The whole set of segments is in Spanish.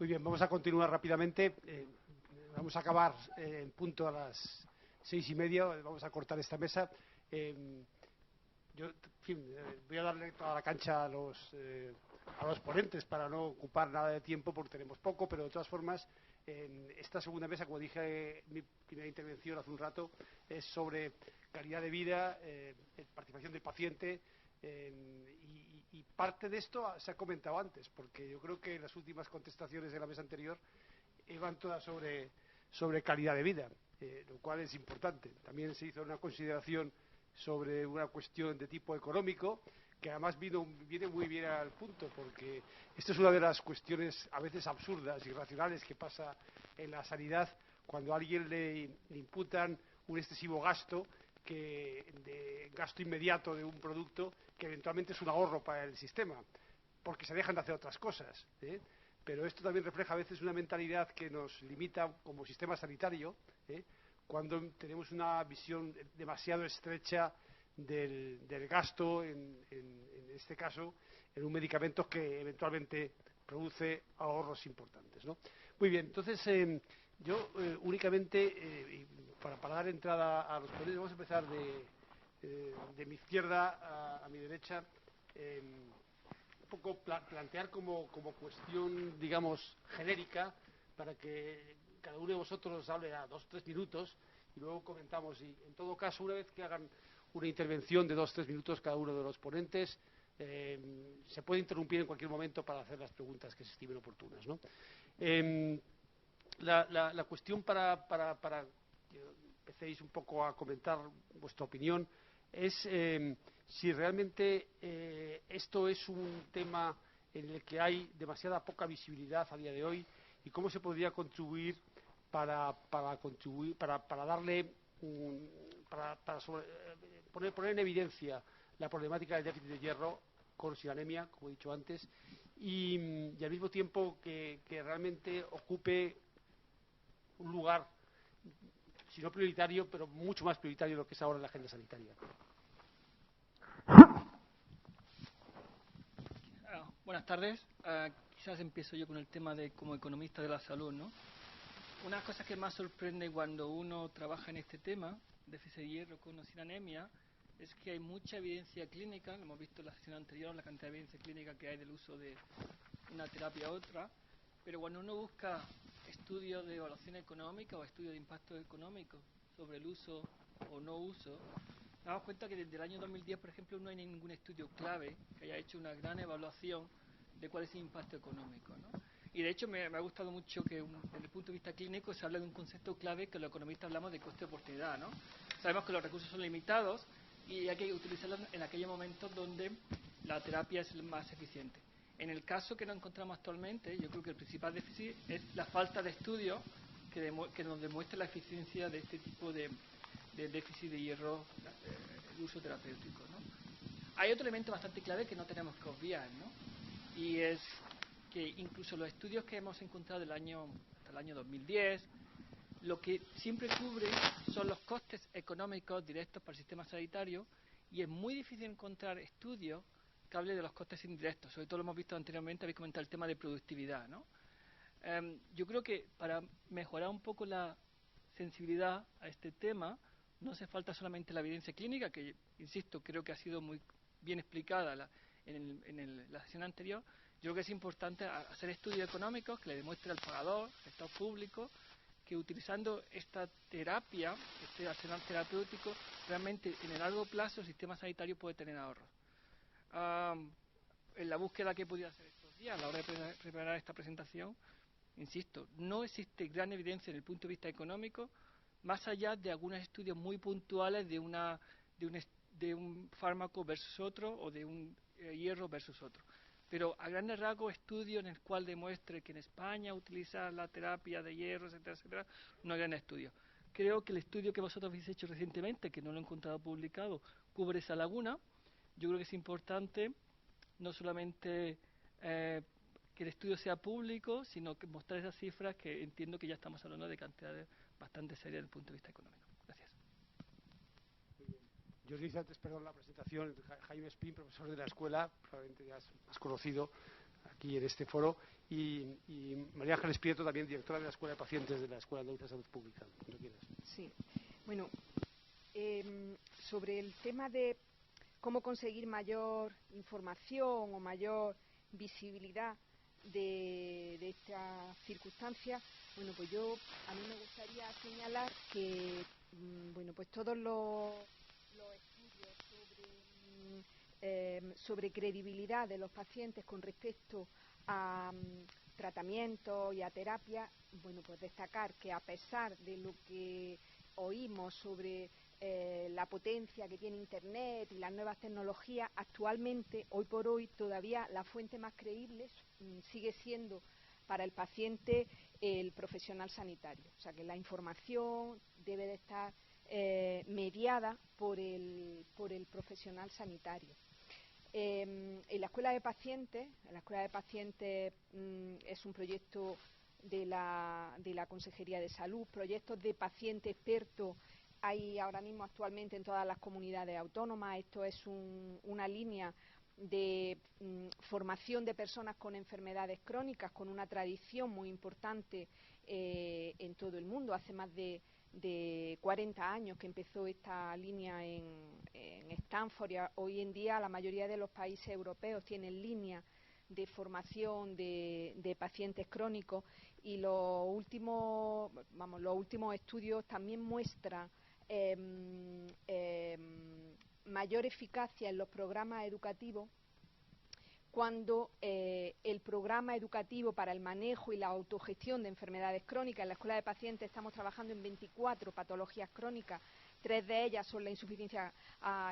Muy bien, vamos a continuar rápidamente. Vamos a acabar en punto a las 6:30. Vamos a cortar esta mesa. Yo, en fin, voy a darle toda la cancha a los ponentes para no ocupar nada de tiempo porque tenemos poco, pero de todas formas, esta segunda mesa, como dije en mi primera intervención hace un rato, es sobre calidad de vida, participación del paciente, y parte de esto se ha comentado antes, porque yo creo que las últimas contestaciones de la mesa anterior iban todas sobre calidad de vida, lo cual es importante. También se hizo una consideración sobre una cuestión de tipo económico, que además viene muy bien al punto, porque esto es una de las cuestiones a veces absurdas, irracionales, que pasa en la sanidad cuando a alguien le imputan un excesivo gasto, de gasto inmediato de un producto que eventualmente es un ahorro para el sistema, porque se dejan de hacer otras cosas, Pero esto también refleja a veces una mentalidad que nos limita como sistema sanitario, cuando tenemos una visión demasiado estrecha del gasto, en este caso, en un medicamento que eventualmente produce ahorros importantes, ¿no? Muy bien, entonces yo únicamente, para dar entrada a los ponentes, vamos a empezar de mi izquierda a mi derecha, un poco plantear como cuestión, digamos, genérica, para que cada uno de vosotros hable a 2 o 3 minutos y luego comentamos. Y en todo caso, una vez que hagan una intervención de 2 o 3 minutos cada uno de los ponentes, se puede interrumpir en cualquier momento para hacer las preguntas que se estimen oportunas, ¿no? La cuestión para que empecéis un poco a comentar vuestra opinión es si realmente esto es un tema en el que hay demasiada poca visibilidad a día de hoy, y cómo se podría contribuir para darle poner en evidencia la problemática del déficit de hierro con o sin anemia, como he dicho antes, y al mismo tiempo que realmente ocupe un lugar, si no prioritario, pero mucho más prioritario de lo que es ahora en la agenda sanitaria. Buenas tardes. Quizás empiezo yo con el tema de como economista de la salud, ¿no? Una de las cosas que más sorprende cuando uno trabaja en este tema, déficit de hierro con o sin anemia, es que hay mucha evidencia clínica. Lo hemos visto en la sesión anterior, la cantidad de evidencia clínica que hay del uso de una terapia a otra, pero cuando uno busca estudios de evaluación económica o estudios de impacto económico sobre el uso o no uso, nos damos cuenta que desde el año 2010, por ejemplo, no hay ningún estudio clave que haya hecho una gran evaluación de cuál es el impacto económico, ¿no? Y de hecho me ha gustado mucho que desde el punto de vista clínico se habla de un concepto clave que los economistas hablamos de coste de oportunidad, ¿no? Sabemos que los recursos son limitados y hay que utilizarlos en aquellos momentos donde la terapia es más eficiente. En el caso que nos encontramos actualmente, yo creo que el principal déficit es la falta de estudios que nos demuestre la eficiencia de este tipo de déficit de hierro, el uso terapéutico, ¿no? Hay otro elemento bastante clave que no tenemos que obviar, ¿no? Y es que incluso los estudios que hemos encontrado hasta el año 2010, lo que siempre cubre son los costes económicos directos para el sistema sanitario, y es muy difícil encontrar estudios que hablen de los costes indirectos. Sobre todo lo hemos visto anteriormente, habéis comentado el tema de productividad, ¿no? Yo creo que para mejorar un poco la sensibilidad a este tema, no hace falta solamente la evidencia clínica, que, insisto, creo que ha sido muy bien explicada en la sesión anterior. Yo creo que es importante hacer estudios económicos que le demuestren al pagador, al sector público, que utilizando esta terapia, este arsenal terapéutico, realmente en el largo plazo el sistema sanitario puede tener ahorros. En la búsqueda que he podido hacer estos días, a la hora de preparar esta presentación, insisto, no existe gran evidencia desde el punto de vista económico, más allá de algunos estudios muy puntuales de un fármaco versus otro, o de un hierro versus otro. Pero a grandes rasgos, estudios en el cual demuestre que en España utilizar la terapia de hierro, etcétera, etcétera, no hay gran estudio. Creo que el estudio que vosotros habéis hecho recientemente, que no lo he encontrado publicado, cubre esa laguna. Yo creo que es importante no solamente que el estudio sea público, sino que mostrar esas cifras, que entiendo que ya estamos hablando de cantidades bastante serias desde el punto de vista económico. Gracias. Yo os dije antes, perdón, la presentación, Jaime Espín, profesor de la escuela, probablemente ya es más conocido aquí en este foro, y María Ángeles Prieto, también directora de la Escuela de Pacientes de la Escuela de Salud Pública. Cuando quieras. Sí, bueno, sobre el tema de cómo conseguir mayor información o mayor visibilidad de estas circunstancias, bueno, pues a mí me gustaría señalar que, bueno, pues todos los estudios sobre credibilidad de los pacientes con respecto a tratamientos y a terapia, bueno, pues destacar que a pesar de lo que oímos sobre la potencia que tiene Internet y las nuevas tecnologías, actualmente, hoy por hoy, todavía la fuente más creíble sigue siendo para el paciente el profesional sanitario. O sea, que la información debe de estar mediada por el profesional sanitario. En la Escuela de Pacientes, es un proyecto de la Consejería de Salud, proyectos de paciente experto hay ahora mismo actualmente en todas las comunidades autónomas. Esto es una línea de formación de personas con enfermedades crónicas, con una tradición muy importante en todo el mundo. Hace más de 40 años que empezó esta línea en Stanford, y hoy en día la mayoría de los países europeos tienen líneas de formación de pacientes crónicos, y los últimos estudios también muestran mayor eficacia en los programas educativos cuando el programa educativo para el manejo y la autogestión de enfermedades crónicas. En la Escuela de Pacientes estamos trabajando en 24 patologías crónicas. 3 de ellas son la insuficiencia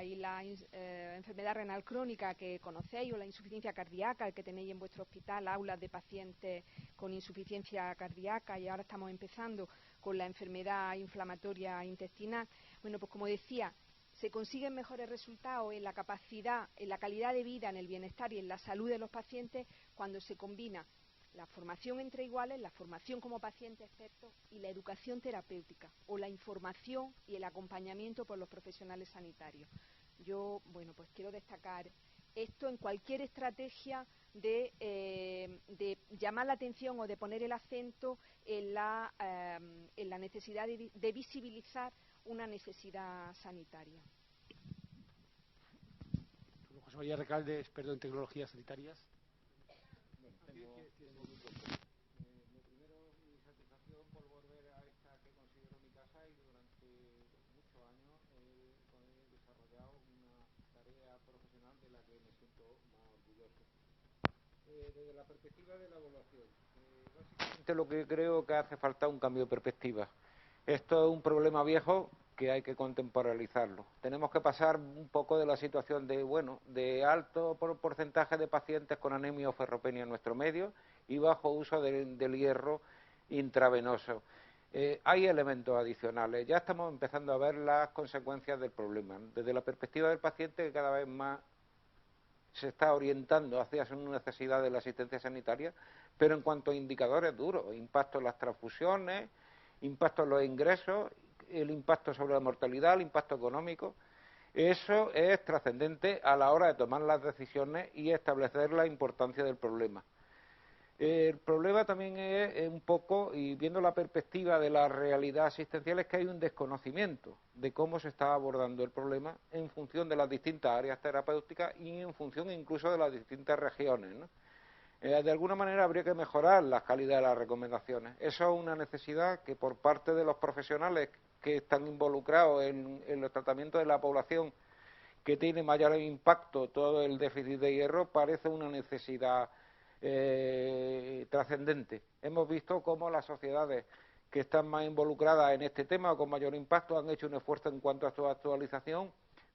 y la enfermedad renal crónica que conocéis, o la insuficiencia cardíaca, que tenéis en vuestro hospital, aulas de pacientes con insuficiencia cardíaca, y ahora estamos empezando con la enfermedad inflamatoria intestinal. Bueno, pues como decía, se consiguen mejores resultados en la capacidad, en la calidad de vida, en el bienestar y en la salud de los pacientes cuando se combina la formación entre iguales, la formación como paciente experto y la educación terapéutica, o la información y el acompañamiento por los profesionales sanitarios. Yo, bueno, pues quiero destacar esto en cualquier estrategia de llamar la atención o de poner el acento en la necesidad de visibilizar una necesidad sanitaria. José María Recalde, experto en tecnologías sanitarias. Lo primero, mi satisfacción por volver a esta que considero mi casa, y durante muchos años he desarrollado una tarea profesional de la que me siento más orgulloso. Desde la perspectiva de la evaluación, básicamente lo que creo que hace falta es un cambio de perspectiva. Esto es un problema viejo que hay que contemporizarlo. Tenemos que pasar un poco de la situación de alto porcentaje de pacientes con anemia o ferropenia en nuestro medio y bajo uso del hierro intravenoso. Hay elementos adicionales. Ya estamos empezando a ver las consecuencias del problema. Desde la perspectiva del paciente, cada vez más se está orientando hacia su necesidad de la asistencia sanitaria, pero en cuanto a indicadores duros, impacto en las transfusiones, impacto en los ingresos, el impacto sobre la mortalidad, el impacto económico, eso es trascendente a la hora de tomar las decisiones y establecer la importancia del problema. El problema también es un poco, y viendo la perspectiva de la realidad asistencial, es que hay un desconocimiento de cómo se está abordando el problema en función de las distintas áreas terapéuticas y en función incluso de las distintas regiones, ¿no? De alguna manera habría que mejorar la calidad de las recomendaciones. Eso es una necesidad que por parte de los profesionales que están involucrados en los tratamientos de la población que tiene mayor impacto todo el déficit de hierro, parece una necesidad trascendente. Hemos visto cómo las sociedades que están más involucradas en este tema o con mayor impacto han hecho un esfuerzo en cuanto a su actualización,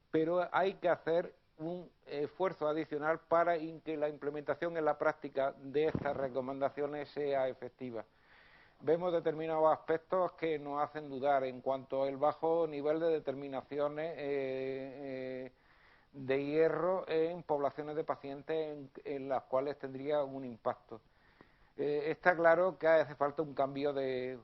pero hay que hacer un esfuerzo adicional para que la implementación en la práctica de estas recomendaciones sea efectiva. Vemos determinados aspectos que nos hacen dudar en cuanto al bajo nivel de determinaciones de hierro en poblaciones de pacientes en las cuales tendría un impacto. Está claro que hace falta un cambio de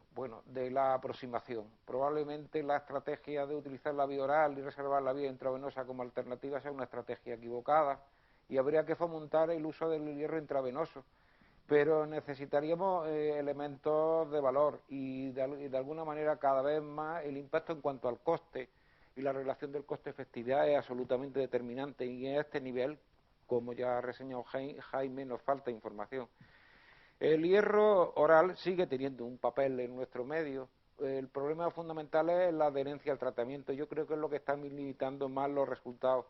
la aproximación. Probablemente la estrategia de utilizar la vía oral y reservar la vía intravenosa como alternativa sea una estrategia equivocada y habría que fomentar el uso del hierro intravenoso. Pero necesitaríamos elementos de valor y de alguna manera cada vez más el impacto en cuanto al coste y la relación del coste-efectividad es absolutamente determinante, y en este nivel, como ya ha reseñado Jaime, nos falta información. El hierro oral sigue teniendo un papel en nuestro medio. El problema fundamental es la adherencia al tratamiento. Yo creo que es lo que está limitando más los resultados.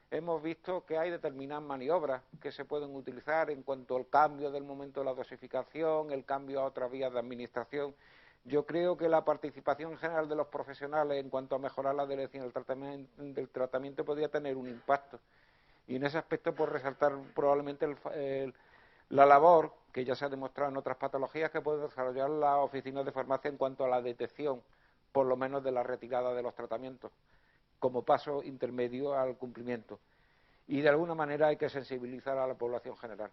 Hemos visto que hay determinadas maniobras que se pueden utilizar en cuanto al cambio del momento de la dosificación, el cambio a otras vías de administración. Yo creo que la participación general de los profesionales en cuanto a mejorar la adherencia del tratamiento podría tener un impacto. Y en ese aspecto, por resaltar probablemente la labor que ya se ha demostrado en otras patologías que pueden desarrollar las oficinas de farmacia en cuanto a la detección, por lo menos de la retirada de los tratamientos, como paso intermedio al cumplimiento. Y de alguna manera hay que sensibilizar a la población general.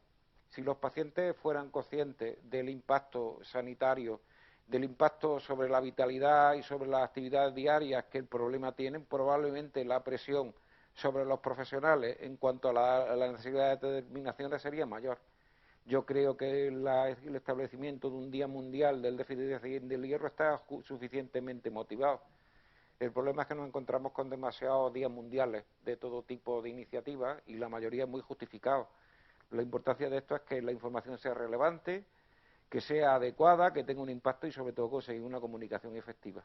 Si los pacientes fueran conscientes del impacto sanitario, del impacto sobre la vitalidad y sobre las actividades diarias que el problema tiene, probablemente la presión sobre los profesionales en cuanto a la necesidad de determinaciones sería mayor. Yo creo que el establecimiento de un Día Mundial del Déficit del Hierro está suficientemente motivado. El problema es que nos encontramos con demasiados días mundiales de todo tipo de iniciativas y la mayoría muy justificados. La importancia de esto es que la información sea relevante, que sea adecuada, que tenga un impacto y sobre todo conseguir una comunicación efectiva.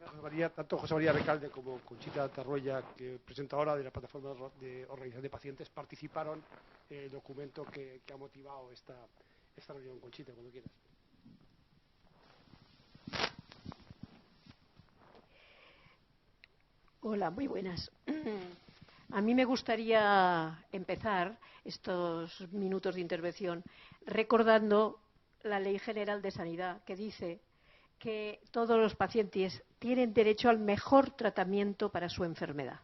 José María, tanto José María Recalde como Conchita Tarruella, que presentadora de la plataforma de organización de pacientes, participaron en el documento que ha motivado esta reunión. Conchita, cuando quieras. Hola, muy buenas. A mí me gustaría empezar estos minutos de intervención recordando la Ley General de Sanidad, que dice que todos los pacientes tienen derecho al mejor tratamiento para su enfermedad.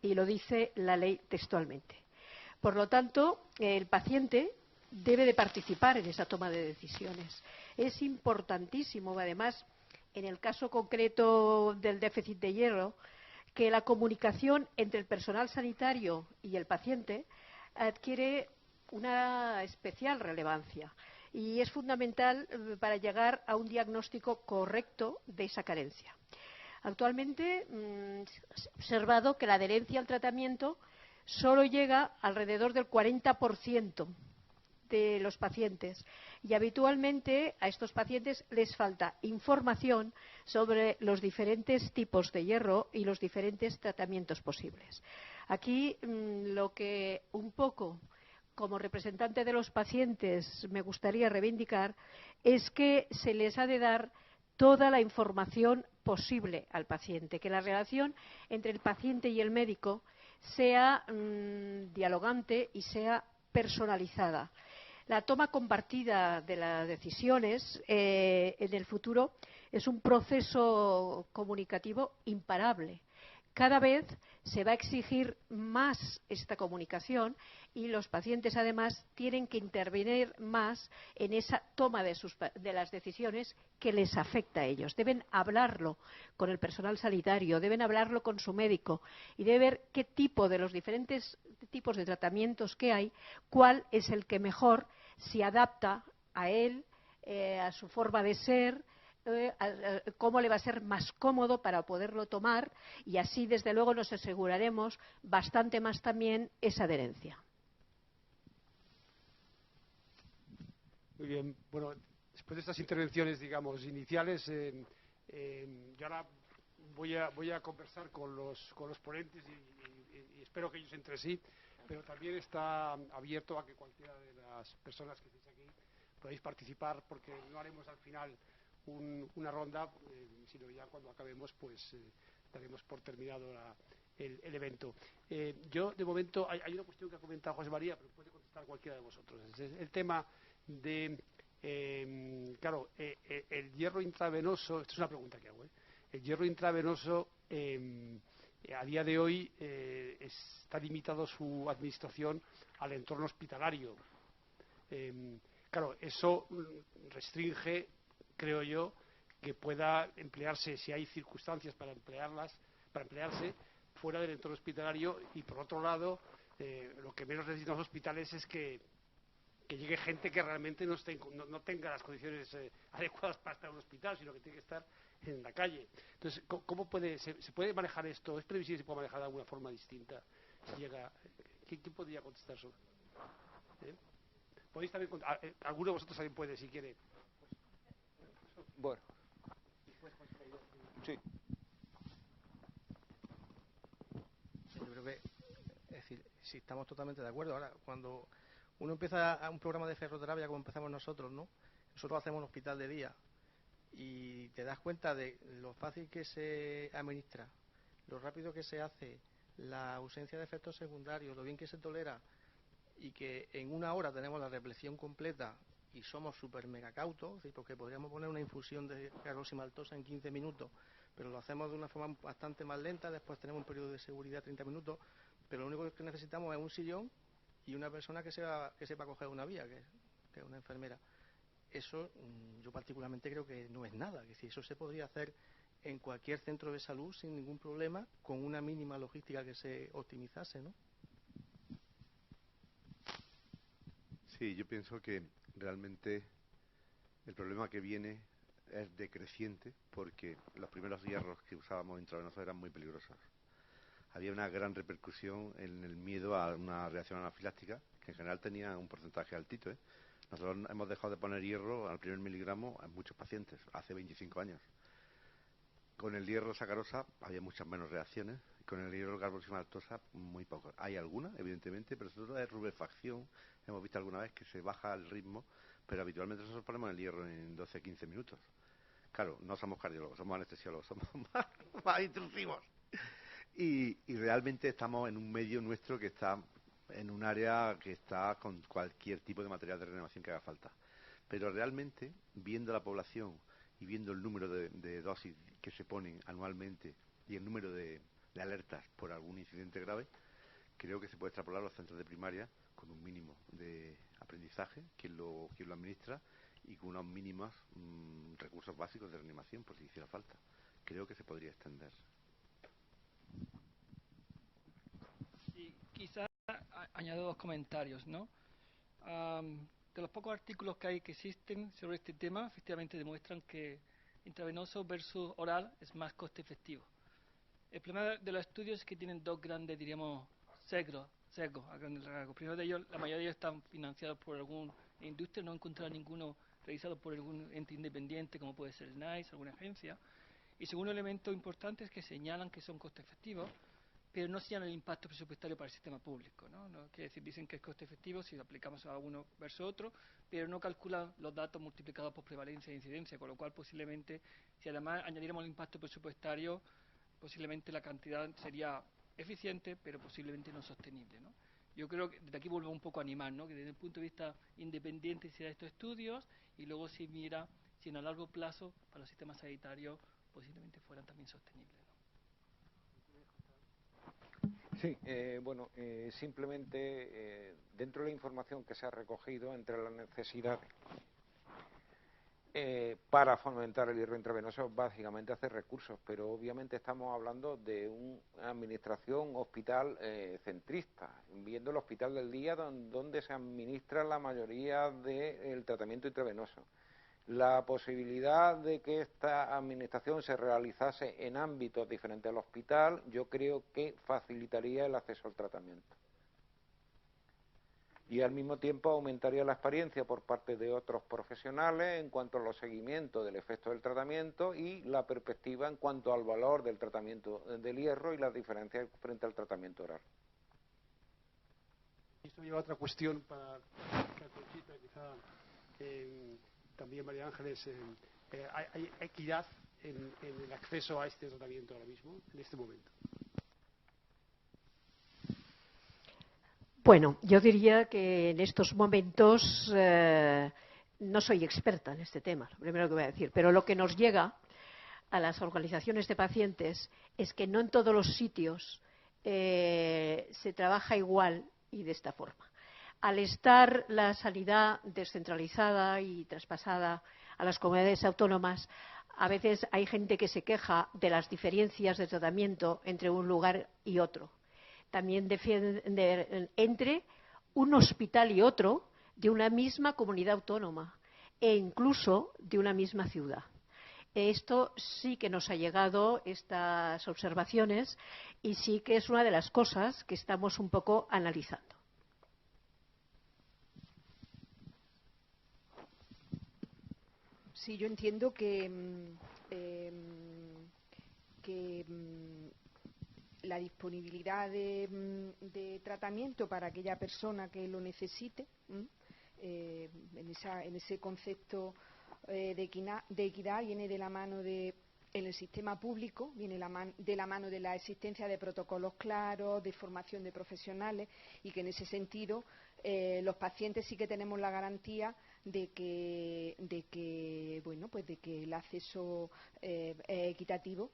Y lo dice la ley textualmente. Por lo tanto, el paciente debe de participar en esa toma de decisiones. Es importantísimo, además, en el caso concreto del déficit de hierro, que la comunicación entre el personal sanitario y el paciente adquiere una especial relevancia y es fundamental para llegar a un diagnóstico correcto de esa carencia. Actualmente se ha observado que la adherencia al tratamiento solo llega alrededor del 40% de los pacientes y habitualmente a estos pacientes les falta información sobre los diferentes tipos de hierro y los diferentes tratamientos posibles. Aquí lo que un poco como representante de los pacientes me gustaría reivindicar es que se les ha de dar toda la información posible al paciente, que la relación entre el paciente y el médico sea dialogante y sea personalizada. La toma compartida de las decisiones en el futuro es un proceso comunicativo imparable. Cada vez se va a exigir más esta comunicación y los pacientes además tienen que intervenir más en esa toma de las decisiones que les afecta a ellos. Deben hablarlo con el personal sanitario, deben hablarlo con su médico y deben ver qué tipo de los diferentes tipos de tratamientos que hay, cuál es el que mejor se adapta a él, a su forma de ser, cómo le va a ser más cómodo para poderlo tomar y así desde luego nos aseguraremos bastante más también esa adherencia. Muy bien, bueno, después de estas intervenciones, digamos, iniciales, yo ahora voy a conversar con los ponentes y espero que ellos entre sí, pero también está abierto a que cualquiera de las personas que estéis aquí podáis participar, porque no haremos al final una ronda, sino ya cuando acabemos pues daremos por terminado el evento. Yo de momento hay una cuestión que ha comentado José María, pero puede contestar cualquiera de vosotros. Es el tema de claro, el hierro intravenoso. Esto es una pregunta que hago. El hierro intravenoso a día de hoy está limitado su administración al entorno hospitalario. Claro, eso restringe, creo yo, que pueda emplearse, si hay circunstancias para emplearlas, para emplearse fuera del entorno hospitalario, y por otro lado, lo que menos necesitan los hospitales es que llegue gente que realmente no tenga las condiciones adecuadas para estar en un hospital, sino que tiene que estar en la calle. Entonces, ¿cómo se puede manejar esto? ¿Es previsible que se pueda manejar de alguna forma distinta? Si llega, ¿quién podría contestar sobre? Podéis también alguno de vosotros también puede, si quiere. Bueno. Sí. Yo creo que, es decir, sí, estamos totalmente de acuerdo. Ahora, cuando uno empieza a un programa de ferroterapia como empezamos nosotros, ¿no? Nosotros hacemos un hospital de día y te das cuenta de lo fácil que se administra, lo rápido que se hace, la ausencia de efectos secundarios, lo bien que se tolera, y que en una hora tenemos la repleción completa y somos súper mega cautos, porque podríamos poner una infusión de carboximaltosa en 15 minutos, pero lo hacemos de una forma bastante más lenta. Después tenemos un periodo de seguridad de 30 minutos, pero lo único que necesitamos es un sillón y una persona que sepa coger una vía, que es una enfermera. Eso yo particularmente creo que no es nada, es decir, eso se podría hacer en cualquier centro de salud sin ningún problema, con una mínima logística que se optimizase, ¿no? Sí, yo pienso que realmente el problema que viene es decreciente, porque los primeros hierros que usábamos intravenosos eran muy peligrosos. Había una gran repercusión en el miedo a una reacción anafiláctica, que en general tenía un porcentaje altito, ¿eh? Nosotros hemos dejado de poner hierro al primer miligramo en muchos pacientes, hace 25 años. Con el hierro sacarosa había muchas menos reacciones, y con el hierro carboximaltosa muy pocos. Hay algunas, evidentemente, pero sobre todo de rubefacción. Hemos visto alguna vez que se baja el ritmo, pero habitualmente nosotros ponemos el hierro en 12-15 minutos. Claro, no somos cardiólogos, somos anestesiólogos, somos más intrusivos. Y realmente estamos en un medio nuestro que está en un área que está con cualquier tipo de material de reanimación que haga falta. Pero realmente, viendo la población y viendo el número de dosis que se ponen anualmente y el número de alertas por algún incidente grave, creo que se puede extrapolar a los centros de primaria con un mínimo de aprendizaje, quien lo administra, y con unos mínimos recursos básicos de reanimación, por si hiciera falta. Creo que se podría extender. Sí, quizás añado dos comentarios, ¿no? De los pocos artículos que existen sobre este tema, efectivamente demuestran que intravenoso versus oral es más coste efectivo. El problema de los estudios es que tienen dos grandes, diríamos, sesgos a grandes rasgos. Primero de ellos, la mayoría de ellos están financiados por alguna industria, no he encontrado ninguno realizado por algún ente independiente como puede ser el NICE, alguna agencia. Y segundo elemento importante es que señalan que son coste efectivos, pero no señalan el impacto presupuestario para el sistema público, ¿no? Quiere decir, dicen que es coste efectivo si lo aplicamos a uno versus otro, pero no calculan los datos multiplicados por prevalencia e incidencia, con lo cual posiblemente, si además añadiéramos el impacto presupuestario, posiblemente la cantidad sería eficiente, pero posiblemente no sostenible, ¿no? Yo creo que desde aquí vuelvo un poco a animar, ¿no? Que desde el punto de vista independiente se da estos estudios y luego se mira si en a largo plazo para los sistemas sanitarios posiblemente fueran también sostenibles, ¿no? Sí, bueno, simplemente dentro de la información que se ha recogido entre las necesidades para fomentar el hierro intravenoso, básicamente hacer recursos, pero obviamente estamos hablando de una administración hospital centrista, viendo el hospital del día donde se administra la mayoría del tratamiento intravenoso. La posibilidad de que esta administración se realizase en ámbitos diferentes al hospital, yo creo que facilitaría el acceso al tratamiento. Y al mismo tiempo aumentaría la experiencia por parte de otros profesionales en cuanto a los seguimientos del efecto del tratamiento y la perspectiva en cuanto al valor del tratamiento del hierro y las diferencias frente al tratamiento oral. Esto lleva a otra cuestión para Conchita, quizá también María Ángeles. ¿Hay equidad en el acceso a este tratamiento ahora mismo, en este momento? Bueno, yo diría que en estos momentos no soy experta en este tema, lo primero que voy a decir, pero lo que nos llega a las organizaciones de pacientes es que no en todos los sitios se trabaja igual y de esta forma. Al estar la sanidad descentralizada y traspasada a las comunidades autónomas, A veces hay gente que se queja de las diferencias de tratamiento entre un lugar y otro. También entre un hospital y otro de una misma comunidad autónoma e incluso de una misma ciudad. Esto sí que nos ha llegado, estas observaciones, y sí que es una de las cosas que estamos un poco analizando. Sí, yo entiendo que la disponibilidad de tratamiento para aquella persona que lo necesite, en ese concepto de equidad viene de la mano en el sistema público, viene de la mano de la existencia de protocolos claros, de formación de profesionales, y que en ese sentido los pacientes sí que tenemos la garantía de que el acceso es equitativo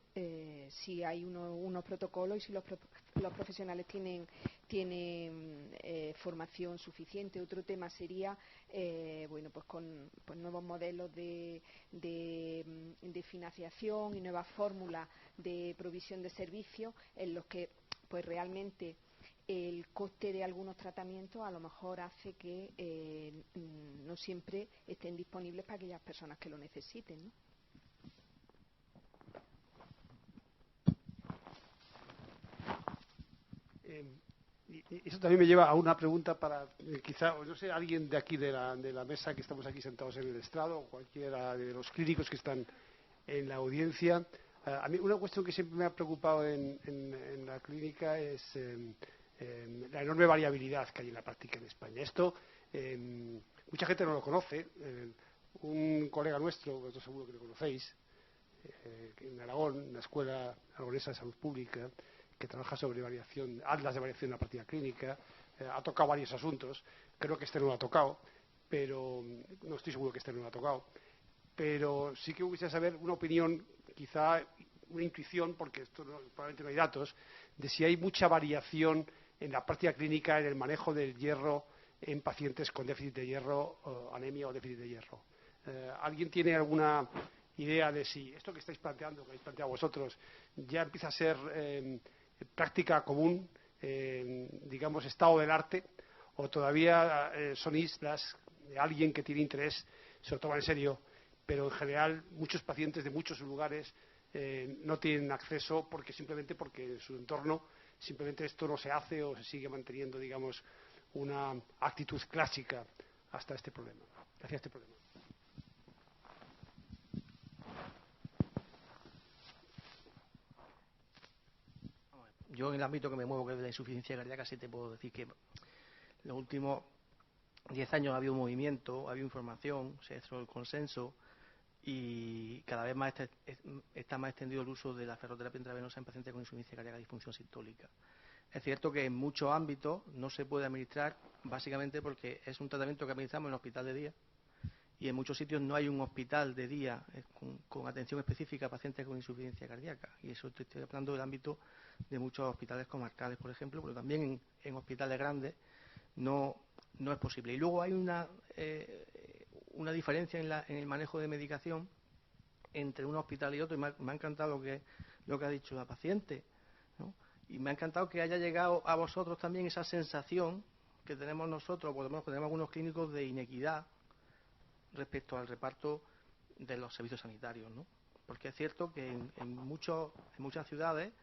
si hay unos protocolos y si los profesionales tienen formación suficiente. Otro tema sería con nuevos modelos de financiación y nuevas fórmulas de provisión de servicios en los que pues realmente el coste de algunos tratamientos a lo mejor hace que no siempre estén disponibles para aquellas personas que lo necesiten, ¿no? Y eso también me lleva a una pregunta para quizá, no sé, alguien de aquí de la mesa que estamos aquí sentados en el estrado, o cualquiera de los clínicos que están en la audiencia. A mí una cuestión que siempre me ha preocupado en la clínica es la enorme variabilidad que hay en la práctica en España. Esto mucha gente no lo conoce. Un colega nuestro, vosotros seguro que lo conocéis, en Aragón, en la Escuela Aragonesa de Salud Pública, que trabaja sobre atlas de variación en la práctica clínica, ha tocado varios asuntos. Creo que este no lo ha tocado, pero no estoy seguro que este no lo ha tocado. Pero sí que quisiera saber una opinión, quizá una intuición, porque esto probablemente no hay datos, de si hay mucha variación en la práctica clínica en el manejo del hierro en pacientes con déficit de hierro, anemia o déficit de hierro. ¿Alguien tiene alguna idea de si esto que estáis planteando, que habéis planteado vosotros, ya empieza a ser práctica común, digamos, estado del arte, o todavía son islas de alguien que tiene interés, se lo toma en serio, pero en general muchos pacientes de muchos lugares no tienen acceso simplemente porque en su entorno simplemente esto no se hace o se sigue manteniendo, digamos, una actitud clásica hacia este problema. Yo en el ámbito que me muevo, que es la insuficiencia cardíaca, sí te puedo decir que en los últimos 10 años ha habido un movimiento, ha habido información, se ha hecho el consenso y cada vez más está más extendido el uso de la ferroterapia intravenosa en pacientes con insuficiencia cardíaca y disfunción sistólica. Es cierto que en muchos ámbitos no se puede administrar, básicamente porque es un tratamiento que administramos en el hospital de día y en muchos sitios no hay un hospital de día con atención específica a pacientes con insuficiencia cardíaca. Y eso estoy hablando del ámbito de muchos hospitales comarcales, por ejemplo, pero también en hospitales grandes no es posible. Y luego hay una diferencia en el manejo de medicación entre un hospital y otro, y me ha encantado lo que ha dicho la paciente, ¿no? Y me ha encantado que haya llegado a vosotros también esa sensación que tenemos nosotros, por lo menos que tenemos algunos clínicos, de inequidad respecto al reparto de los servicios sanitarios, ¿no? Porque es cierto que en muchas ciudades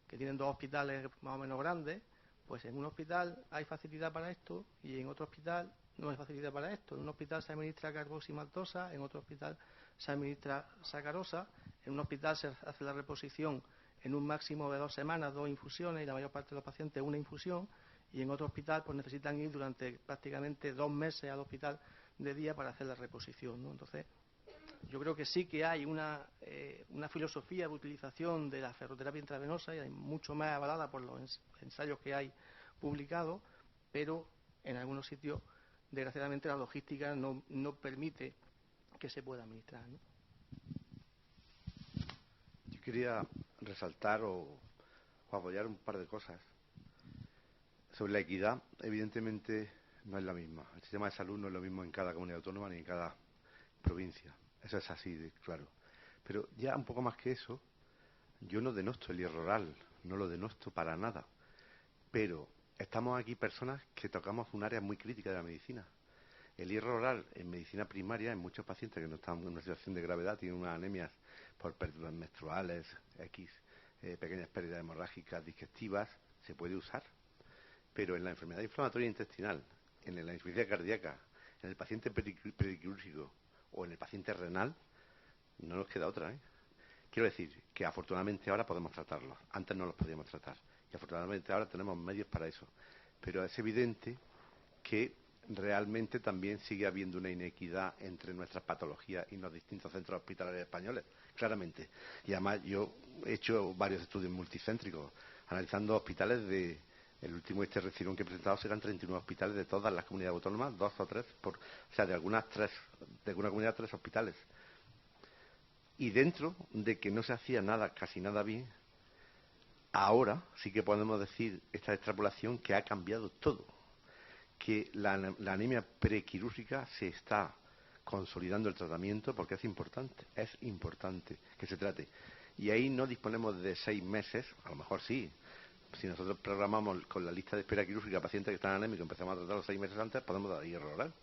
que tienen dos hospitales más o menos grandes, pues en un hospital hay facilidad para esto y en otro hospital no hay facilidad para esto. En un hospital se administra carboximaltosa, en otro hospital se administra sacarosa, en un hospital se hace la reposición en un máximo de 2 semanas, 2 infusiones, y la mayor parte de los pacientes una infusión, y en otro hospital pues necesitan ir durante prácticamente 2 meses al hospital de día para hacer la reposición, ¿no? Entonces, yo creo que sí que hay una filosofía de utilización de la ferroterapia intravenosa y hay mucho más avalada por los ensayos que hay publicados, pero en algunos sitios, desgraciadamente, la logística no permite que se pueda administrar, ¿no? Yo quería resaltar o apoyar un par de cosas. Sobre la equidad, evidentemente no es la misma. El sistema de salud no es lo mismo en cada comunidad autónoma ni en cada provincia. Eso es así de claro. Pero ya un poco más que eso, yo no denosto el hierro oral, no lo denosto para nada. Pero estamos aquí personas que tocamos un área muy crítica de la medicina. El hierro oral en medicina primaria, en muchos pacientes que no están en una situación de gravedad, tienen unas anemias por pérdidas menstruales, pequeñas pérdidas hemorrágicas digestivas, se puede usar. Pero en la enfermedad inflamatoria intestinal, en la insuficiencia cardíaca, en el paciente periquirúrgico o en el paciente renal, no nos queda otra, ¿eh? Quiero decir que afortunadamente ahora podemos tratarlos. Antes no los podíamos tratar. Y afortunadamente ahora tenemos medios para eso. Pero es evidente que realmente también sigue habiendo una inequidad entre nuestras patologías y los distintos centros hospitalarios españoles, claramente. Y además yo he hecho varios estudios multicéntricos, analizando hospitales de... El último recién que he presentado serán 39 hospitales de todas las comunidades autónomas, 2 o 3, o sea, de alguna comunidad 3 hospitales. Y dentro de que no se hacía nada, casi nada bien, ahora sí que podemos decir esta extrapolación que ha cambiado todo. Que la anemia prequirúrgica se está consolidando el tratamiento porque es importante que se trate. Y ahí no disponemos de 6 meses, a lo mejor sí. Si nosotros programamos con la lista de espera quirúrgica pacientes que están anémicos y empezamos a tratarlos 6 meses antes, podemos dar hierro oral.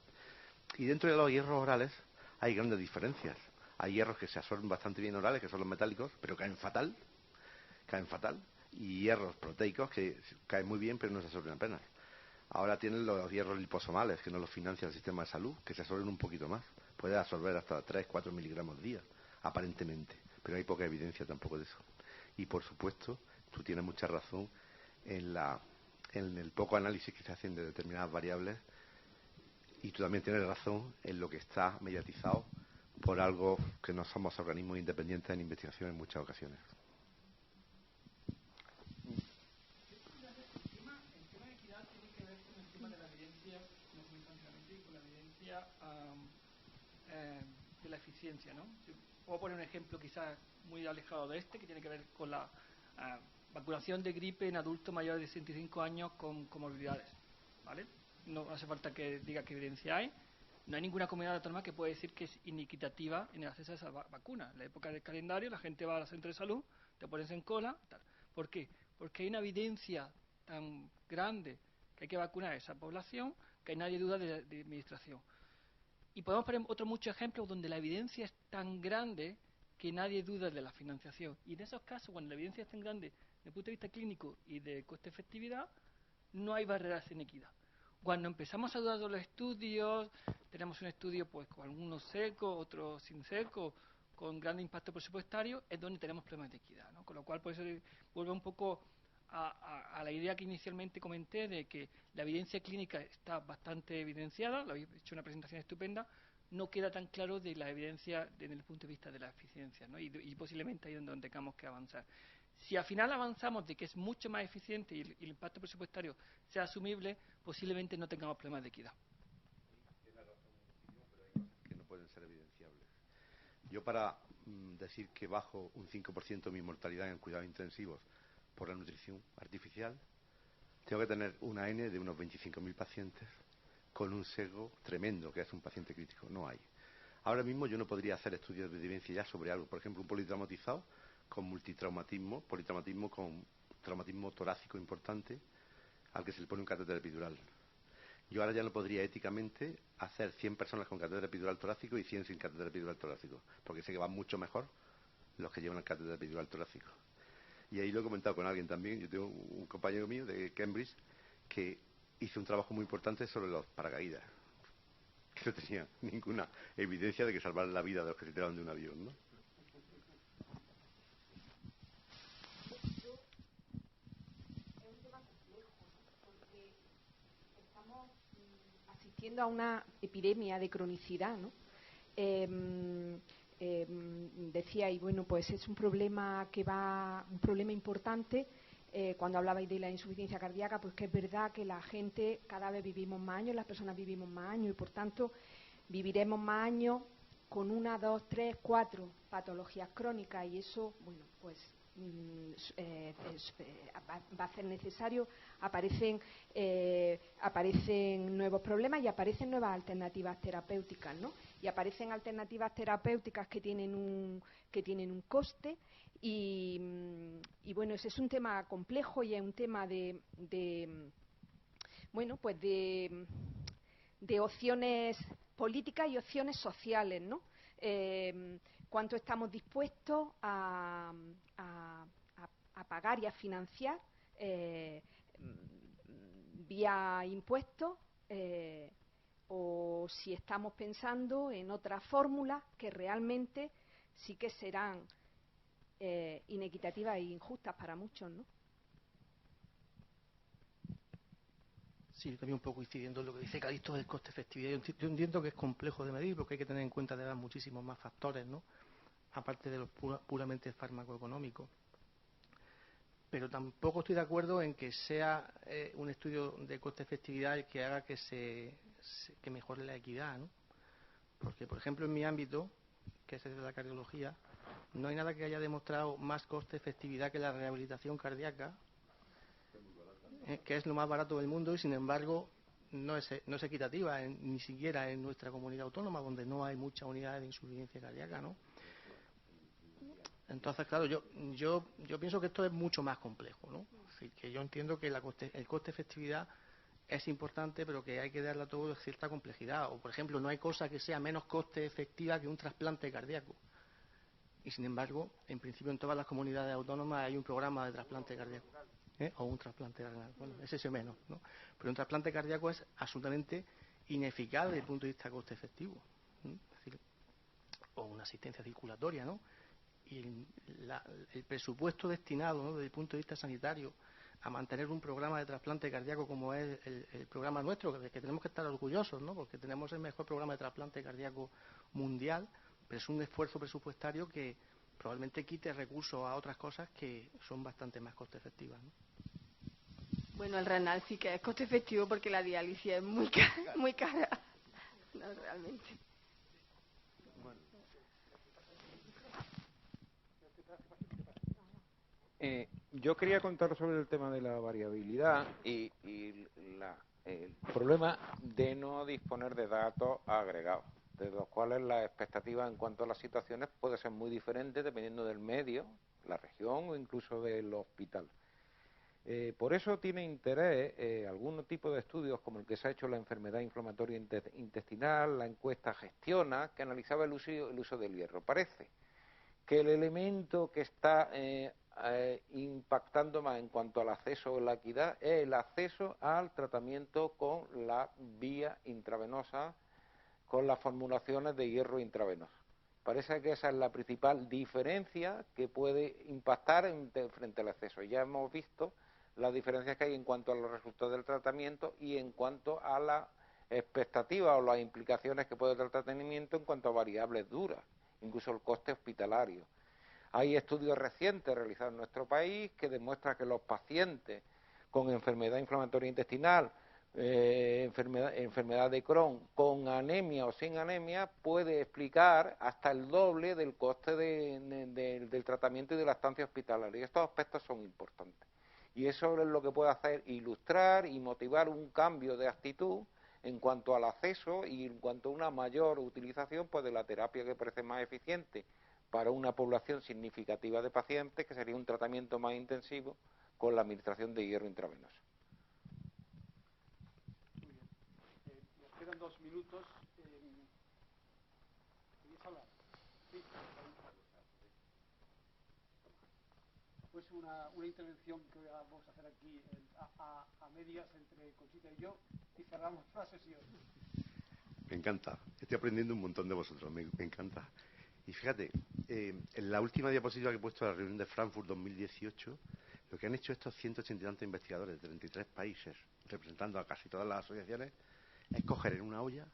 Y dentro de los hierros orales hay grandes diferencias. Hay hierros que se absorben bastante bien orales, que son los metálicos, pero caen fatal. Y hierros proteicos que caen muy bien, pero no se absorben apenas. Ahora tienen los hierros liposomales, que no los financia el sistema de salud, que se absorben un poquito más. Puede absorber hasta 3-4 miligramos día, aparentemente. Pero hay poca evidencia tampoco de eso. Y por supuesto, tú tienes mucha razón en el poco análisis que se hacen de determinadas variables. Y tú también tienes razón en lo que está mediatizado por algo que no somos organismos independientes en investigación en muchas ocasiones. De la eficiencia, ¿no? Puedo poner un ejemplo quizás muy alejado de este, que tiene que ver con la vacunación de gripe en adultos mayores de 65 años con comorbilidades, ¿vale? No hace falta que diga qué evidencia hay. No hay ninguna comunidad autónoma que pueda decir que es inequitativa en el acceso a esa vacuna. En la época del calendario la gente va al centro de salud, te pones en cola, tal. ¿Por qué? Porque hay una evidencia tan grande que hay que vacunar a esa población que nadie duda de administración. Y podemos poner otros muchos ejemplos donde la evidencia es tan grande que nadie duda de la financiación. Y en esos casos, cuando la evidencia es tan grande desde el punto de vista clínico y de coste-efectividad, no hay barreras de inequidad. Cuando empezamos a dudar de los estudios, tenemos un estudio pues con algunos secos, otros sin seco, con gran impacto presupuestario, es donde tenemos problemas de equidad, ¿no? Con lo cual, por eso vuelve un poco a la idea que inicialmente comenté de que la evidencia clínica está bastante evidenciada, lo habéis hecho una presentación estupenda, no queda tan claro de la evidencia desde el punto de vista de la eficiencia, ¿no? Y posiblemente ahí es donde tengamos que avanzar. Si al final avanzamos de que es mucho más eficiente y el impacto presupuestario sea asumible, posiblemente no tengamos problemas de equidad. Tiene razón muchísimo, pero hay cosas que no pueden ser evidenciables. Yo para decir que bajo un 5% mi mortalidad en cuidados intensivos por la nutrición artificial, tengo que tener una N de unos 25.000 pacientes con un sesgo tremendo, que es un paciente crítico. No hay. Ahora mismo yo no podría hacer estudios de evidencia ya sobre algo. Por ejemplo, un politraumatizado con multitraumatismo, politraumatismo con traumatismo torácico importante, al que se le pone un catéter epidural. Yo ahora ya no podría éticamente hacer 100 personas con catéter epidural torácico y 100 sin catéter epidural torácico, porque sé que van mucho mejor los que llevan el catéter epidural torácico. Y ahí lo he comentado con alguien también. Yo tengo un compañero mío de Cambridge que hizo un trabajo muy importante sobre los paracaídas, que no tenía ninguna evidencia de que salvaran la vida de los que se tiraron de un avión, ¿no? Asistiendo a una epidemia de cronicidad, ¿no? Decía, y bueno, pues es un problema un problema importante. Cuando hablabais de la insuficiencia cardíaca, pues que es verdad que la gente cada vez vivimos más años, las personas vivimos más años y por tanto viviremos más años con 1, 2, 3, 4 patologías crónicas y eso, bueno, pues va a ser necesario, aparecen nuevos problemas y aparecen nuevas alternativas terapéuticas, ¿no? Y aparecen alternativas terapéuticas que tienen un coste y bueno, ese es un tema complejo y es un tema de opciones políticas y opciones sociales, ¿no? Cuánto estamos dispuestos a pagar y a financiar vía impuestos, o si estamos pensando en otras fórmulas que realmente sí que serán inequitativas e injustas para muchos, ¿no? Sí, también un poco incidiendo en lo que dice Calixto del coste-efectividad. Yo entiendo que es complejo de medir porque hay que tener en cuenta además muchísimos más factores, ¿no? Aparte de los puramente farmacoeconómicos. Pero tampoco estoy de acuerdo en que sea un estudio de coste-efectividad el que haga que mejore la equidad, ¿no? Porque, por ejemplo, en mi ámbito, que es el de la cardiología, no hay nada que haya demostrado más coste-efectividad que la rehabilitación cardíaca, que es lo más barato del mundo y, sin embargo, no es equitativa, ni siquiera en nuestra comunidad autónoma, donde no hay muchas unidades de insuficiencia cardíaca, ¿no? Entonces, claro, yo pienso que esto es mucho más complejo, ¿no? Es decir, que yo entiendo que el coste-efectividad es importante, pero que hay que darle a todo cierta complejidad. O, por ejemplo, no hay cosa que sea menos coste-efectiva que un trasplante cardíaco. Y, sin embargo, en principio, en todas las comunidades autónomas hay un programa de trasplante cardíaco. O un trasplante renal. Bueno, ese es menos, ¿no? Pero un trasplante cardíaco es absolutamente ineficaz desde el punto de vista coste-efectivo. Es decir, o una asistencia circulatoria, ¿no? Y el presupuesto destinado, ¿no?, desde el punto de vista sanitario a mantener un programa de trasplante cardíaco como es el programa nuestro, de que tenemos que estar orgullosos, ¿no?, porque tenemos el mejor programa de trasplante cardíaco mundial, pero es un esfuerzo presupuestario que probablemente quite recursos a otras cosas que son bastante más coste efectivas, ¿no? Bueno, el renal sí que es coste efectivo porque la diálisis es muy cara, muy cara. No, realmente. Yo quería contar sobre el tema de la variabilidad y el problema de no disponer de datos agregados, de los cuales la expectativa en cuanto a las situaciones puede ser muy diferente dependiendo del medio, la región o incluso del hospital. Por eso tiene interés algún tipo de estudios como el que se ha hecho la enfermedad inflamatoria intestinal, la encuesta Gestiona, que analizaba el uso del hierro. Parece que el elemento que está impactando más en cuanto al acceso o la equidad es el acceso al tratamiento con la vía intravenosa, con las formulaciones de hierro intravenoso. Parece que esa es la principal diferencia que puede impactar frente al acceso. Ya hemos visto las diferencias que hay en cuanto a los resultados del tratamiento y en cuanto a la expectativa o las implicaciones que puede tener el tratamiento en cuanto a variables duras, incluso el coste hospitalario. Hay estudios recientes realizados en nuestro país que demuestran que los pacientes con enfermedad inflamatoria intestinal, enfermedad de Crohn, con anemia o sin anemia, puede explicar hasta el doble del coste del tratamiento y de la estancia hospitalaria. Y estos aspectos son importantes. Y eso es lo que puede hacer ilustrar y motivar un cambio de actitud en cuanto al acceso y en cuanto a una mayor utilización pues, de la terapia que parece más eficiente para una población significativa de pacientes, que sería un tratamiento más intensivo con la administración de hierro intravenoso. Muy bien. Nos quedan 2 minutos. ¿Queréis hablar? Sí. Pues una intervención que vamos a hacer aquí a medias entre Conchita y yo y cerramos la sesión. Me encanta. Estoy aprendiendo un montón de vosotros. Me encanta. Y fíjate, en la última diapositiva que he puesto de la reunión de Frankfurt 2018, lo que han hecho estos 180 y tantos investigadores de 33 países, representando a casi todas las asociaciones, es coger en una olla.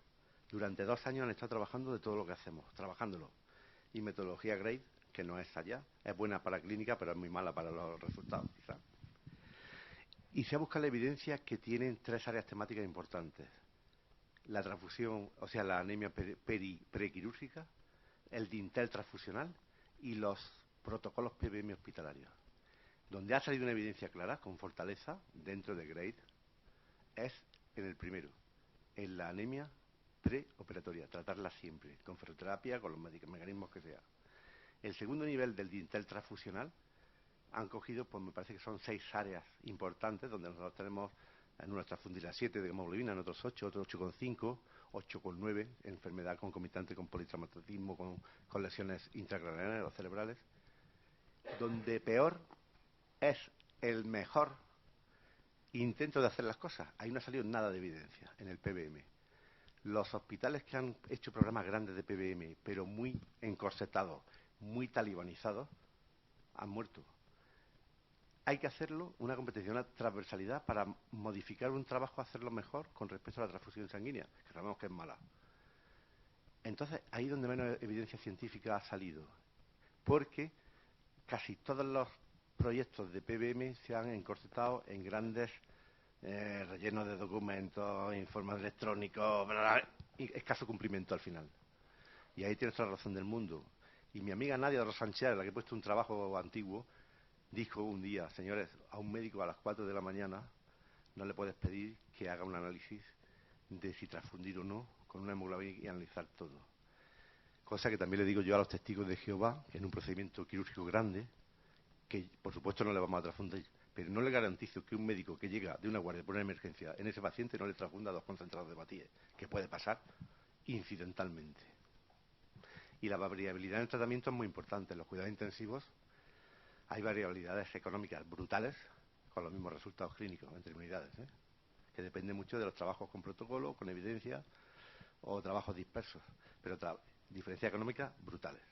Durante 2 años han estado trabajando de todo lo que hacemos, trabajándolo. Y metodología GRADE, que no es allá, es buena para clínica, pero es muy mala para los resultados, quizás. Y se ha buscado la evidencia que tienen 3 áreas temáticas importantes. La transfusión, o sea, la anemia prequirúrgica, el dintel transfusional y los protocolos PBM hospitalarios. Donde ha salido una evidencia clara, con fortaleza, dentro de GRADE, es en el primero, en la anemia preoperatoria, tratarla siempre, con ferroterapia, con los mecanismos que sea. El segundo nivel del dintel transfusional han cogido, pues me parece que son 6 áreas importantes, donde nosotros tenemos en unas transfundidas 7 de hemoglobina, en otros 8, otros 8,5, 8,9, enfermedad concomitante con politraumatismo, con lesiones intracraneales o cerebrales. Donde peor es el mejor intento de hacer las cosas. Ahí no ha salido nada de evidencia en el PBM. Los hospitales que han hecho programas grandes de PBM, pero muy encorsetados, muy talibanizados, han muerto. Hay que hacerlo, una competencia, una transversalidad para modificar un trabajo, hacerlo mejor con respecto a la transfusión sanguínea, que sabemos que es mala. Entonces, ahí es donde menos evidencia científica ha salido, porque casi todos los proyectos de PBM se han encorsetado en grandes rellenos de documentos, informes electrónicos, y escaso cumplimiento al final. Y ahí tienes toda la razón del mundo. Y mi amiga Nadia Rosanchea, la que he puesto un trabajo antiguo, dijo un día: señores, a un médico a las 4 de la mañana no le puedes pedir que haga un análisis de si transfundir o no con una hemoglobina y analizar todo. Cosa que también le digo yo a los testigos de Jehová, que en un procedimiento quirúrgico grande, que por supuesto no le vamos a transfundir, pero no le garantizo que un médico que llega de una guardia por una emergencia en ese paciente no le transfunda 2 concentrados de hematía, que puede pasar incidentalmente. Y la variabilidad en el tratamiento es muy importante. En los cuidados intensivos hay variabilidades económicas brutales con los mismos resultados clínicos entre unidades, que depende mucho de los trabajos con protocolo, con evidencia o trabajos dispersos, pero diferencias económicas brutales,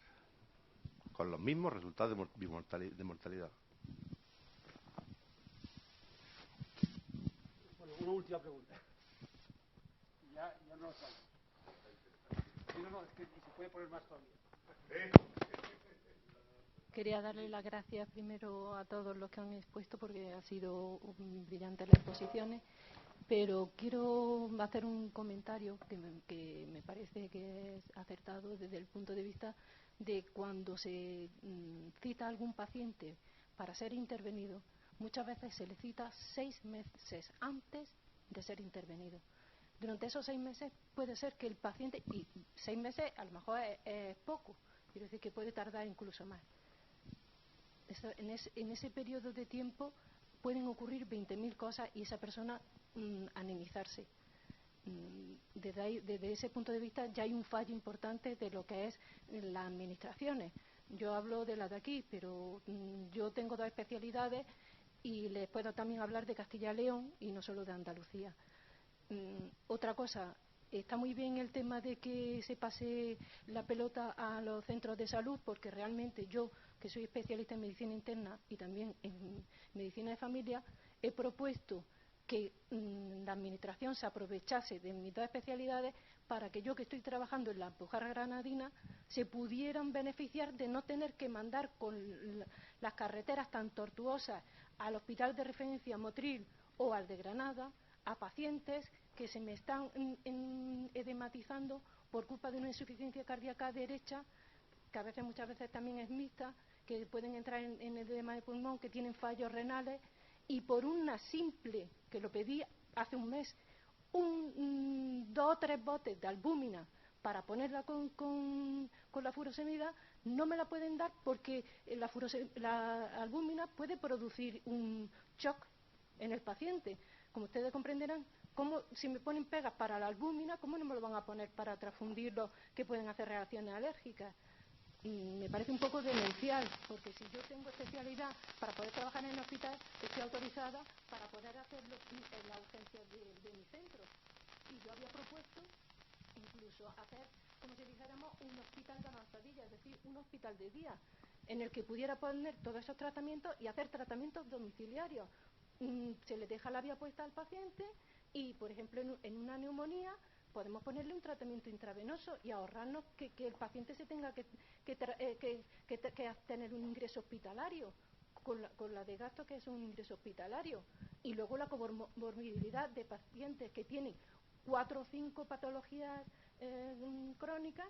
con los mismos resultados de mortalidad. Bueno, una última pregunta. Ya no sale. No, es que se puede poner más todavía. Quería darle las gracias primero a todos los que han expuesto, porque ha sido brillantes las exposiciones, pero quiero hacer un comentario que me parece que es acertado desde el punto de vista de cuando se cita a algún paciente para ser intervenido. Muchas veces se le cita 6 meses antes de ser intervenido. Durante esos 6 meses puede ser que el paciente, y 6 meses a lo mejor es poco, quiero decir que puede tardar incluso más. En ese periodo de tiempo pueden ocurrir 20.000 cosas y esa persona anemizarse. Desde ese punto de vista ya hay un fallo importante de lo que es las administraciones. Yo hablo de las de aquí, pero yo tengo 2 especialidades y les puedo también hablar de Castilla y León y no solo de Andalucía. Otra cosa, está muy bien el tema de que se pase la pelota a los centros de salud, porque realmente yo, que soy especialista en medicina interna y también en medicina de familia, he propuesto que la administración se aprovechase de mis 2 especialidades para que yo, que estoy trabajando en la Alpujarra Granadina, se pudieran beneficiar de no tener que mandar con las carreteras tan tortuosas al Hospital de Referencia Motril o al de Granada a pacientes que se me están edematizando por culpa de una insuficiencia cardíaca derecha, que muchas veces también es mixta, que pueden entrar en edema de pulmón, que tienen fallos renales, y por una simple, que lo pedí hace un mes, 2 o 3 botes de albúmina para ponerla con la furosemida, no me la pueden dar porque la albúmina puede producir un shock en el paciente. Como ustedes comprenderán, si me ponen pegas para la albúmina, ¿cómo no me lo van a poner para transfundirlo, que pueden hacer reacciones alérgicas? Me parece un poco demencial, porque si yo tengo especialidad para poder trabajar en el hospital, estoy autorizada para poder hacerlo en la urgencia de mi centro. Y yo había propuesto incluso hacer, como si dijéramos, un hospital de avanzadilla, es decir, un hospital de día, en el que pudiera poner todos esos tratamientos y hacer tratamientos domiciliarios. Se le deja la vía puesta al paciente y, por ejemplo, en una neumonía podemos ponerle un tratamiento intravenoso y ahorrarnos que el paciente se tenga que tener un ingreso hospitalario, con la de gasto que es un ingreso hospitalario. Y luego la comorbilidad de pacientes que tienen 4 o 5 patologías crónicas,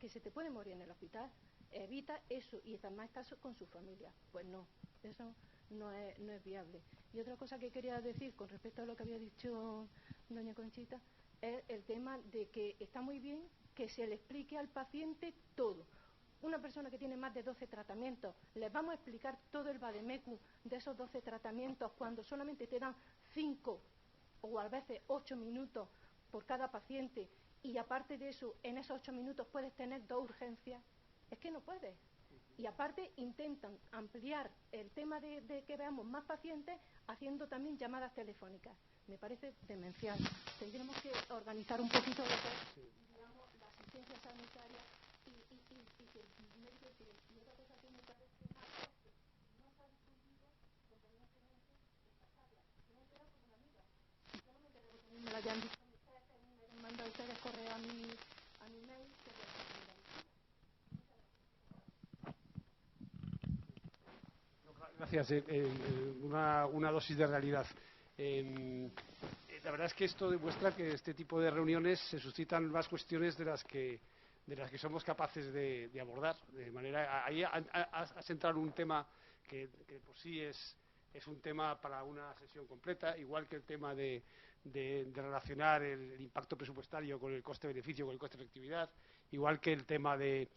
que se te puede morir en el hospital. evita eso y está más caso con su familia. Pues no, eso no es viable. Y otra cosa que quería decir con respecto a lo que había dicho doña Conchita es el tema de que está muy bien que se le explique al paciente todo. Una persona que tiene más de 12 tratamientos, ¿les vamos a explicar todo el vademécum de esos 12 tratamientos cuando solamente te dan 5 o a veces 8 minutos por cada paciente? Y aparte de eso, en esos 8 minutos puedes tener 2 urgencias. Es que no puedes. Y aparte intentan ampliar el tema de que veamos más pacientes haciendo también llamadas telefónicas. Me parece demencial. Tendremos que organizar un poquito lo que es, digamos, la asistencia sanitaria y que el médico tiene. Y otra cosa que me parece mal es que no se ha difundido convenientemente esta charla. Yo me he enterado con una amiga. Y solamente me la hayan dicho ustedes, me han mandado ustedes correo a mi mail que les recomiendo. Gracias. Una dosis de realidad. La verdad es que esto demuestra que este tipo de reuniones se suscitan más cuestiones de las que somos capaces de abordar. De manera, ahí has entrado en un tema que por sí es un tema para una sesión completa, igual que el tema de relacionar el impacto presupuestario con el coste-beneficio, con el coste-efectividad, igual que el tema del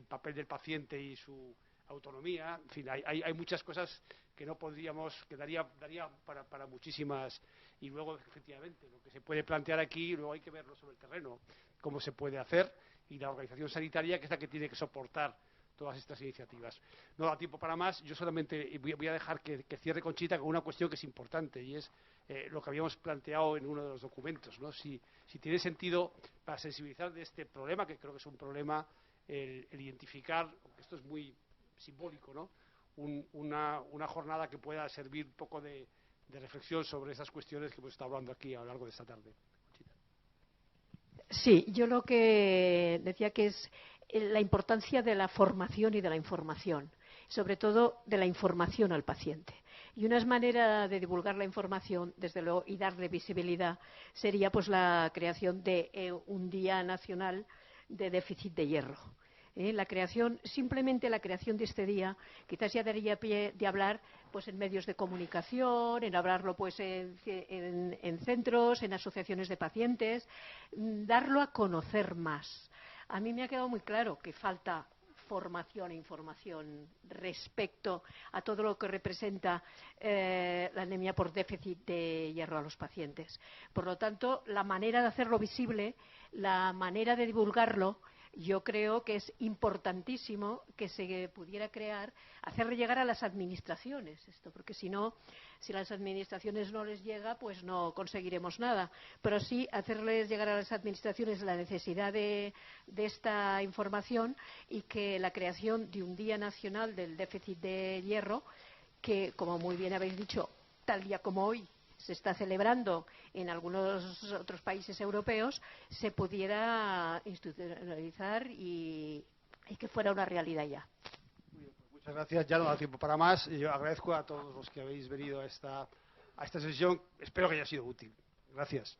papel del paciente y su autonomía. En fin, hay muchas cosas que no podríamos, que daría para muchísimas. Y luego, efectivamente, lo que se puede plantear aquí, luego hay que verlo sobre el terreno, cómo se puede hacer, y la organización sanitaria, que es la que tiene que soportar todas estas iniciativas. No da tiempo para más. Yo solamente voy a dejar que cierre Conchita con una cuestión que es importante, y es lo que habíamos planteado en uno de los documentos, ¿no? Si tiene sentido, para sensibilizar de este problema, que creo que es un problema, el identificar, aunque esto es muy simbólico, ¿no? Una jornada que pueda servir un poco de reflexión sobre esas cuestiones que hemos estado hablando aquí a lo largo de esta tarde. Sí, yo lo que decía que es la importancia de la formación y de la información, sobre todo de la información al paciente. Y una manera de divulgar la información, desde luego, y darle visibilidad, sería pues la creación de un Día Nacional de Déficit de Hierro. Simplemente la creación de este día, quizás ya daría pie de hablar pues en medios de comunicación, en hablarlo pues en centros, en asociaciones de pacientes, darlo a conocer más. A mí me ha quedado muy claro que falta formación e información respecto a todo lo que representa la anemia por déficit de hierro a los pacientes. Por lo tanto, la manera de hacerlo visible, la manera de divulgarlo, yo creo que es importantísimo que se pudiera crear, hacerle llegar a las administraciones esto, porque si no, si a las administraciones no les llega, pues no conseguiremos nada. Pero sí hacerles llegar a las administraciones la necesidad de esta información, y que la creación de un Día Nacional del Déficit de Hierro, que, como muy bien habéis dicho, tal día como hoy se está celebrando en algunos otros países europeos, se pudiera institucionalizar y que fuera una realidad ya. Muy bien, pues muchas gracias. Ya no da tiempo para más. Yo agradezco a todos los que habéis venido a esta sesión. Espero que haya sido útil. Gracias.